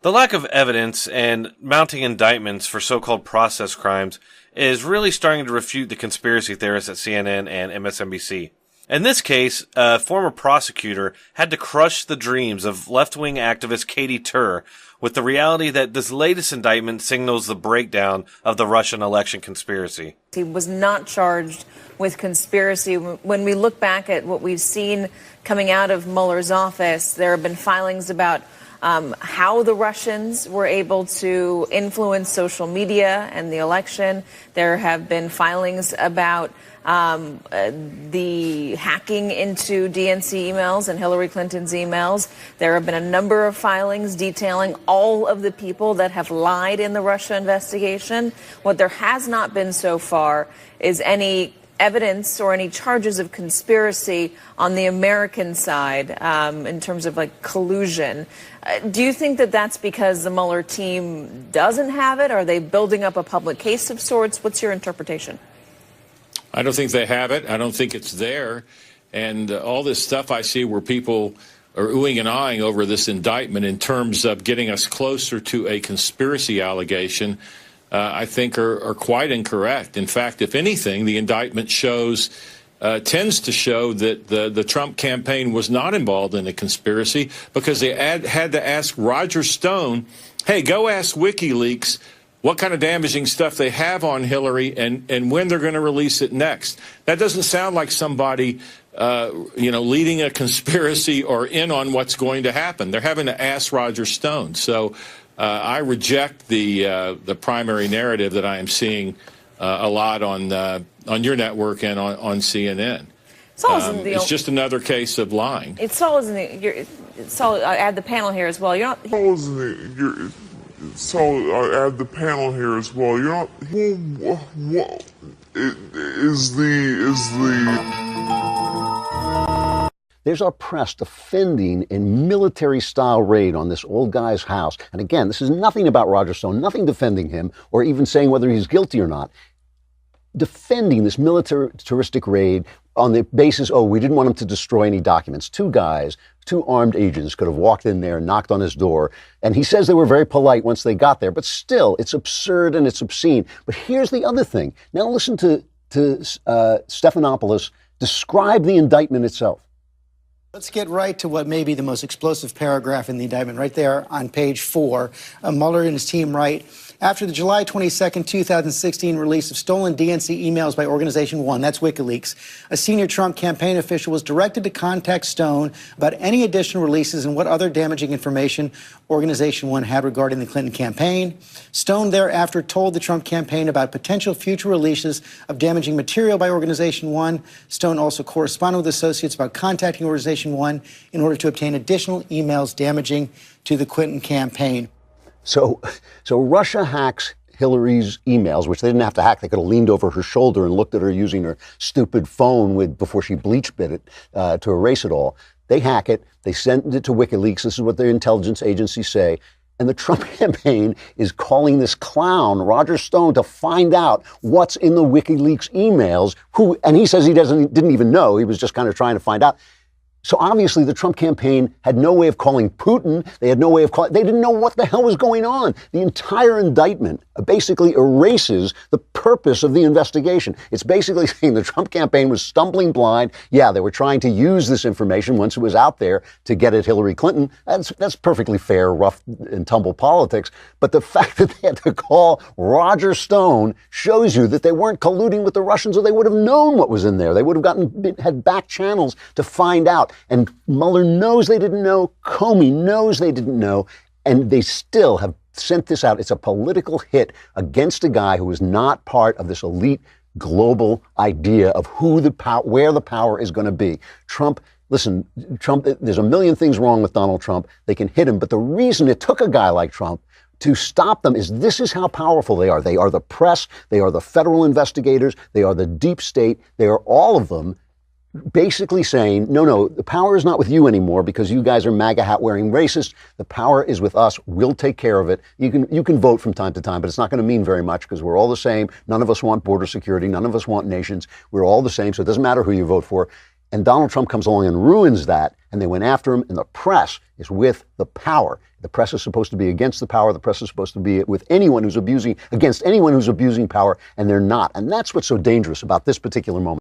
The lack of evidence and mounting indictments for so-called process crimes is really starting to refute the conspiracy theorists at CNN and MSNBC. In this case, a former prosecutor had to crush the dreams of left-wing activist Katie Tur with the reality that this latest indictment signals the breakdown of the Russian election conspiracy. He was not charged with conspiracy. When we look back at what we've seen coming out of Mueller's office, there have been filings about how the Russians were able to influence social media and the election. There have been filings about the hacking into DNC emails and Hillary Clinton's emails. There have been a number of filings detailing all of the people that have lied in the Russia investigation. What there has not been so far is any evidence or any charges of conspiracy on the American side in terms of like collusion. Do you think that that's because the Mueller team doesn't have it? Are they building up a public case of sorts? What's your interpretation? I don't think they have it. I don't think it's there. And all this stuff I see where people are oohing and ahhing over this indictment in terms of getting us closer to a conspiracy allegation, I think are quite incorrect. In fact, if anything, the indictment tends to show that the Trump campaign was not involved in a conspiracy because they had to ask Roger Stone, hey, go ask WikiLeaks what kind of damaging stuff they have on Hillary and when they're going to release it next. That doesn't sound like somebody, leading a conspiracy or in on what's going to happen. They're having to ask Roger Stone. So I reject the primary narrative that I am seing a lot on your network and on CNN. It's just another case of lying. I add the panel here as well. You're not. So I add the panel here as well. You're not. What is the? There's our press defending a military-style raid on this old guy's house. And again, this is nothing about Roger Stone, nothing defending him or even saying whether he's guilty or not. Defending this militaristic raid on the basis, we didn't want him to destroy any documents. Two armed agents could have walked in there and knocked on his door. And he says they were very polite once they got there. But still, it's absurd and it's obscene. But here's the other thing. Now listen to Stephanopoulos describe the indictment itself. Let's get right to what may be the most explosive paragraph in the indictment, right there on page 4. Mueller and his team write, after the July 22nd, 2016 release of stolen DNC emails by Organization 1, that's WikiLeaks, a senior Trump campaign official was directed to contact Stone about any additional releases and what other damaging information Organization 1 had regarding the Clinton campaign. Stone thereafter told the Trump campaign about potential future releases of damaging material by Organization 1. Stone also corresponded with associates about contacting Organization 1 in order to obtain additional emails damaging to the Clinton campaign. So Russia hacks Hillary's emails, which they didn't have to hack. They could have leaned over her shoulder and looked at her using her stupid phone before she bleach bit it to erase it all. They hack it. They send it to WikiLeaks. This is what their intelligence agencies say. And the Trump campaign is calling this clown, Roger Stone, to find out what's in the WikiLeaks emails. And he says he didn't even know. He was just kind of trying to find out. So obviously the Trump campaign had no way of calling Putin. They had no way of they didn't know what the hell was going on. The entire indictment basically erases the purpose of the investigation. It's basically saying the Trump campaign was stumbling blind. Yeah, they were trying to use this information once it was out there to get at Hillary Clinton. That's perfectly fair, rough and tumble politics. But the fact that they had to call Roger Stone shows you that they weren't colluding with the Russians, or they would have known what was in there. They would have had back channels to find out. And Mueller knows they didn't know. Comey knows they didn't know. And they still have sent this out. It's a political hit against a guy who is not part of this elite global idea of where the power is going to be. Trump, there's a million things wrong with Donald Trump. They can hit him. But the reason it took a guy like Trump to stop them is this is how powerful they are. They are the press. They are the federal investigators. They are the deep state. They are all of them basically saying, no, the power is not with you anymore because you guys are MAGA hat wearing racists. The power is with us. We'll take care of it. You can vote from time to time, but it's not going to mean very much because we're all the same. None of us want border security. None of us want nations. We're all the same. So it doesn't matter who you vote for. And Donald Trump comes along and ruins that, and they went after him, and the press is with the power. The press is supposed to be against the power. The press is supposed to be with against anyone who's abusing power, and they're not. And that's what's so dangerous about this particular moment.